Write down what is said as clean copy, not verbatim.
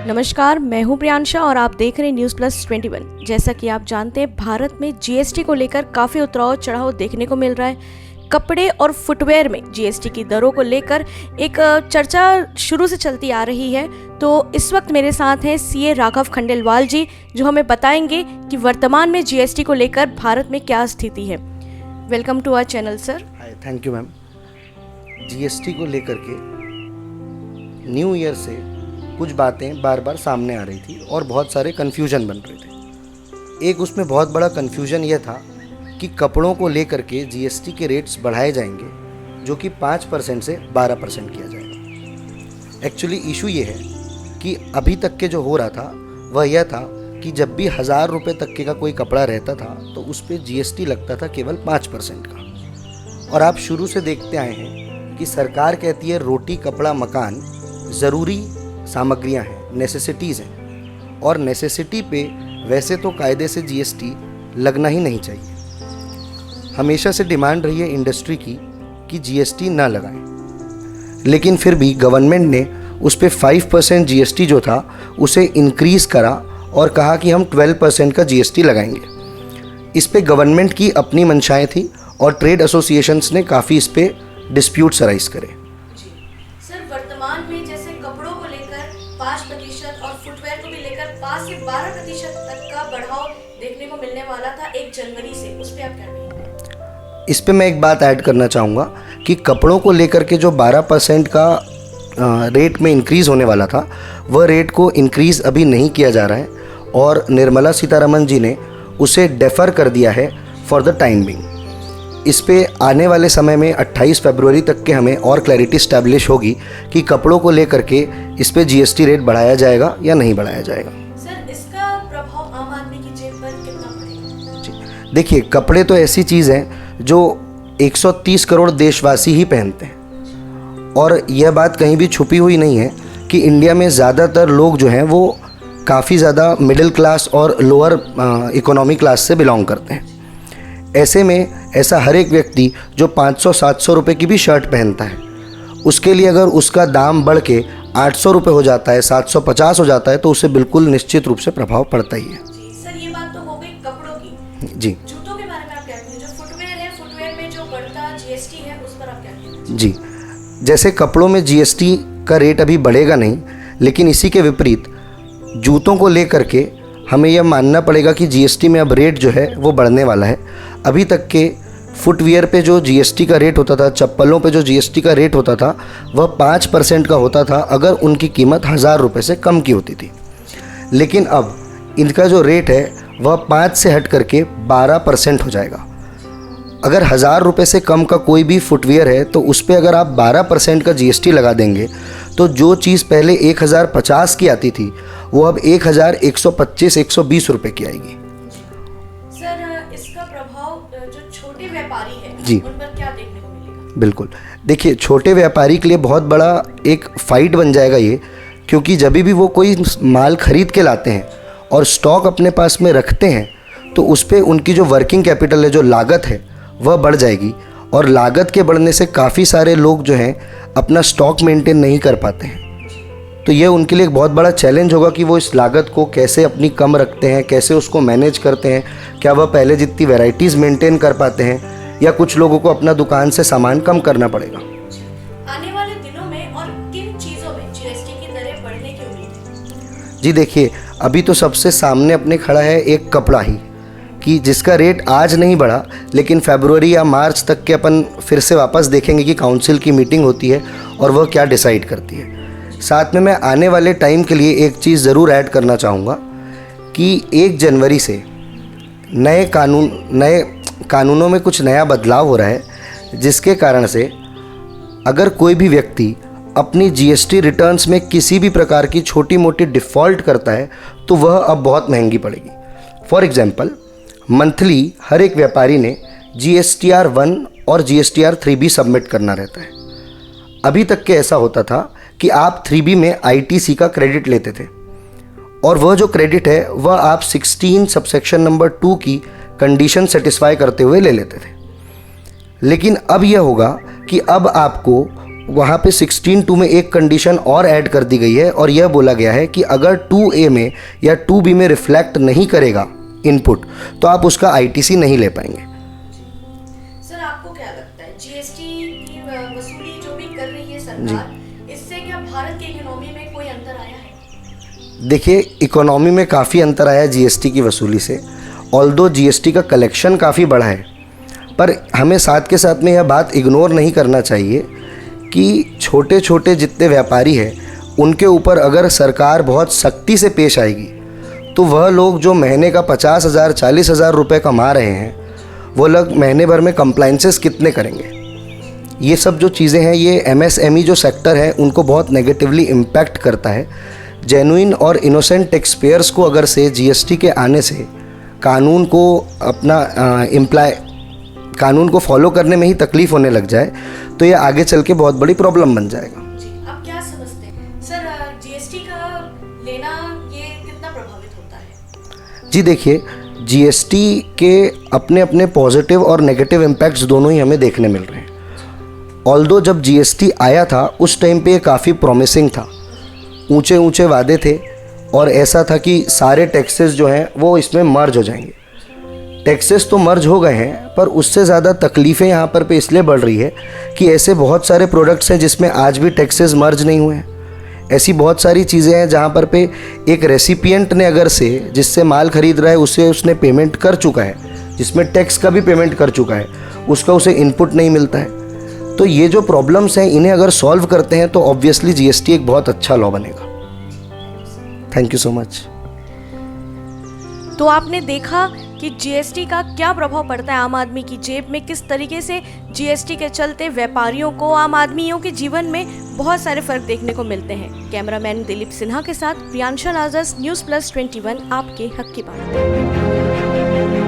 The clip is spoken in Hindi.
नमस्कार, मैं हूं प्रियांशा और आप देख रहे हैं न्यूज़ प्लस 21। जैसा कि आप जानते हैं, भारत में जीएसटी को लेकर काफ़ी उतराव चढ़ाव देखने को मिल रहा है। कपड़े और फुटवेयर में जीएसटी की दरों को लेकर एक चर्चा शुरू से चलती आ रही है। तो इस वक्त मेरे साथ हैं सीए राघव खंडेलवाल जी, जो हमें बताएंगे कि वर्तमान में जीएसटी को लेकर भारत में क्या स्थिति है। Welcome to our channel sir. Hi, thank you ma'am. GST को लेकर के न्यू ईयर से कुछ बातें बार बार सामने आ रही थी और बहुत सारे कन्फ्यूजन बन रहे थे। एक उसमें बहुत बड़ा कन्फ्यूजन यह था कि कपड़ों को लेकर के जीएसटी के रेट्स बढ़ाए जाएंगे, जो कि 5% से 12% किया जाएगा। एक्चुअली इशू ये है कि अभी तक के जो हो रहा था वह यह था कि जब भी 1000 रुपये तक के का कोई कपड़ा रहता था तो उस पर जीएसटी लगता था केवल 5% का। और आप शुरू से देखते आए हैं कि सरकार कहती है रोटी कपड़ा मकान ज़रूरी सामग्रियां हैं, नेसेसिटीज़ हैं, और नेसेसिटी पे वैसे तो कायदे से जीएसटी लगना ही नहीं चाहिए। हमेशा से डिमांड रही है इंडस्ट्री की कि जीएसटी ना लगाएं, लेकिन फिर भी गवर्नमेंट ने उस पे 5% जीएसटी जो था उसे इंक्रीज़ करा और कहा कि हम 12% का जीएसटी लगाएंगे। इस पे गवर्नमेंट की अपनी मंशाएं थी और ट्रेड एसोसिएशंस ने काफ़ी इस पे डिस्प्यूट्स राइज करे। सर, वर्तमान में जैसे कपड़ों को लेकर 5% और फुटवेयर को भी लेकर 5 से 12% तक का बढ़ाव देखने को मिलने वाला था 1 जनवरी से, उस पर आप क्या कहेंगे? इस पे मैं एक बात ऐड करना चाहूँगा कि कपड़ों को लेकर के जो 12% का रेट में इंक्रीज़ होने वाला था वह रेट को इंक्रीज़ अभी नहीं किया जा रहा है और निर्मला सीतारमण जी ने उसे डेफर कर दिया है फॉर द टाइम बिंग। इस पे आने वाले समय में 28 फरवरी तक के हमें और क्लैरिटी स्टैब्लिश होगी कि कपड़ों को लेकर के इस पे जीएसटी रेट बढ़ाया जाएगा या नहीं बढ़ाया जाएगा। सर, इसका प्रभाव आम आदमी की जेब पर कितना पड़ेगा? जी, देखिए, कपड़े तो ऐसी चीज़ हैं जो 130 करोड़ देशवासी ही पहनते हैं और यह बात कहीं भी छुपी हुई नहीं है कि इंडिया में ज़्यादातर लोग जो हैं वो काफ़ी ज़्यादा मिडिल क्लास और लोअर इकोनॉमी क्लास से बिलोंग करते हैं। ऐसे में ऐसा हर एक व्यक्ति जो 500-700 रुपये की भी शर्ट पहनता है, उसके लिए अगर उसका दाम बढ़ के 800 रुपये हो जाता है, 750 हो जाता है, तो उसे बिल्कुल निश्चित रूप से प्रभाव पड़ता ही है। जी सर, ये बात तो हो गई कपड़ों की। जी, जूतों के बारे में आप क्या कहेंगे? जो फुटवेयर है, फुटवेयर में जो बढ़ता जीएसटी है, उस पर आप क्या कहेंगे? जी, जैसे कपड़ों में जीएसटी का रेट अभी बढ़ेगा नहीं, लेकिन इसी के विपरीत जूतों को लेकर के हमें यह मानना पड़ेगा कि जीएसटी में अब रेट जो है वो बढ़ने वाला है। अभी तक के फुटवियर पे जो जीएसटी का रेट होता था, चप्पलों पे जो जीएसटी का रेट होता था, वह 5% का होता था अगर उनकी कीमत 1000 रुपये से कम की होती थी। लेकिन अब इनका जो रेट है वह 5 से हट करके 12% हो जाएगा। अगर 1000 रुपये से कम का कोई भी फुटवियर है तो उस पर अगर आप 12% का जीएसटी लगा देंगे तो जो चीज़ पहले 1050 की आती थी वो अब 1125-120 रुपये की आएगी। सर, इसका प्रभाव जो छोटे व्यापारी हैं जी, उन पर क्या देखने को मिलेगा? बिल्कुल, देखिए, छोटे व्यापारी के लिए बहुत बड़ा एक फ़ाइट बन जाएगा ये, क्योंकि जब भी वो कोई माल खरीद के लाते हैं और स्टॉक अपने पास में रखते हैं तो उस पर उनकी जो वर्किंग कैपिटल है, जो लागत है, वह बढ़ जाएगी और लागत के बढ़ने से काफ़ी सारे लोग जो हैं अपना स्टॉक मेंटेन नहीं कर पाते हैं। तो ये उनके लिए एक बहुत बड़ा चैलेंज होगा कि वो इस लागत को कैसे अपनी कम रखते हैं, कैसे उसको मैनेज करते हैं। क्या वह पहले जितनी वैरायटीज़ मेंटेन कर पाते हैं या कुछ लोगों को अपना दुकान से सामान कम करना पड़ेगा। आने वाले दिनों में और किन चीज़ों में जीएसटी की दरें बढ़ने की उम्मीद है? जी, देखिए, अभी तो सबसे सामने अपने खड़ा है एक कपड़ा ही, कि जिसका रेट आज नहीं बढ़ा, लेकिन फरवरी या मार्च तक के अपन फिर से वापस देखेंगे कि काउंसिल की मीटिंग होती है और वह क्या डिसाइड करती है। साथ में मैं आने वाले टाइम के लिए एक चीज़ ज़रूर ऐड करना चाहूँगा कि 1 जनवरी से नए कानूनों में कुछ नया बदलाव हो रहा है, जिसके कारण से अगर कोई भी व्यक्ति अपनी जीएसटी रिटर्न्स में किसी भी प्रकार की छोटी मोटी डिफ़ॉल्ट करता है तो वह अब बहुत महंगी पड़ेगी। फॉर एग्ज़ाम्पल, मंथली हर एक व्यापारी ने GSTR 1 और GSTR 3B सबमिट करना रहता है। अभी तक के ऐसा होता था कि आप 3B में ITC का क्रेडिट लेते थे और वह जो क्रेडिट है वह आप 16 सबसेक्शन नंबर 2 की कंडीशन सेटिस्फाई करते हुए ले लेते थे। लेकिन अब यह होगा कि अब आपको वहाँ पे 16(2) में एक कंडीशन और ऐड कर दी गई है और यह बोला गया है कि अगर 2A में या 2B में रिफ्लेक्ट नहीं करेगा इनपुट तो आप उसका ITC नहीं ले पाएंगे। सर आपको क्या लगता है जीएसटी की वसूली जो भी कर रही है सरकार, इससे क्या भारत की इकोनॉमी में कोई अंतर आया है? देखिए, इकोनॉमी में काफ़ी अंतर आया है जीएसटी की वसूली से। ऑल्दो जीएसटी का कलेक्शन काफ़ी बढ़ा है, पर हमें साथ के साथ में यह बात इग्नोर नहीं करना चाहिए कि छोटे छोटे जितने व्यापारी हैं उनके ऊपर अगर सरकार बहुत सख्ती से पेश आएगी तो वह लोग जो महीने का 50,000 40,000 रुपये कमा रहे हैं वो लोग महीने भर में कंप्लाइंसेस कितने करेंगे। ये सब जो चीज़ें हैं ये MSME जो सेक्टर है उनको बहुत नेगेटिवली इम्पैक्ट करता है। जेन्युइन और इनोसेंट टैक्स पेयर्स को अगर से जीएसटी के आने से कानून को कानून को फॉलो करने में ही तकलीफ़ होने लग जाए तो ये आगे चल के बहुत बड़ी प्रॉब्लम बन जाएगा। जी, आप क्या समझते हैं सर, जीएसटी का लेना ये कितना प्रभावित होता है? जी देखिए, जीएसटी के अपने अपने पॉजिटिव और नेगेटिव इम्पैक्ट्स दोनों ही हमें देखने मिल रहे हैं। ऑल्दो जब जीएसटी आया था उस टाइम पे ये काफ़ी प्रॉमिसिंग था, ऊंचे ऊंचे वादे थे और ऐसा था कि सारे टैक्सेस जो हैं वो इसमें मर्ज हो जाएंगे। टैक्सेस तो मर्ज हो गए हैं पर उससे ज़्यादा तकलीफ़ें यहाँ पर पे इसलिए बढ़ रही है कि ऐसे बहुत सारे प्रोडक्ट्स हैं जिसमें आज भी टैक्सेस मर्ज नहीं हुए हैं। ऐसी बहुत सारी चीज़ें हैं जहाँ पर पे एक रेसिपिएंट ने अगर से जिससे माल ख़रीद रहा है उसे उसने पेमेंट कर चुका है, जिसमें टैक्स का भी पेमेंट कर चुका है, उसका उसे इनपुट नहीं मिलता है। तो ये जो प्रॉब्लम्स हैं इन्हें अगर सॉल्व करते हैं तो ऑब्वियसली जीएसटी एक बहुत अच्छा लॉ बनेगा। Thank you so much. तो आपने देखा कि जीएसटी का क्या प्रभाव पड़ता है आम आदमी की जेब में, किस तरीके से जीएसटी के चलते व्यापारियों को, आम आदमियों के जीवन में बहुत सारे फर्क देखने को मिलते हैं। कैमरामैन दिलीप सिन्हा के साथ प्रियांशा राजस, न्यूज़ प्लस 21, आपके हक की बात।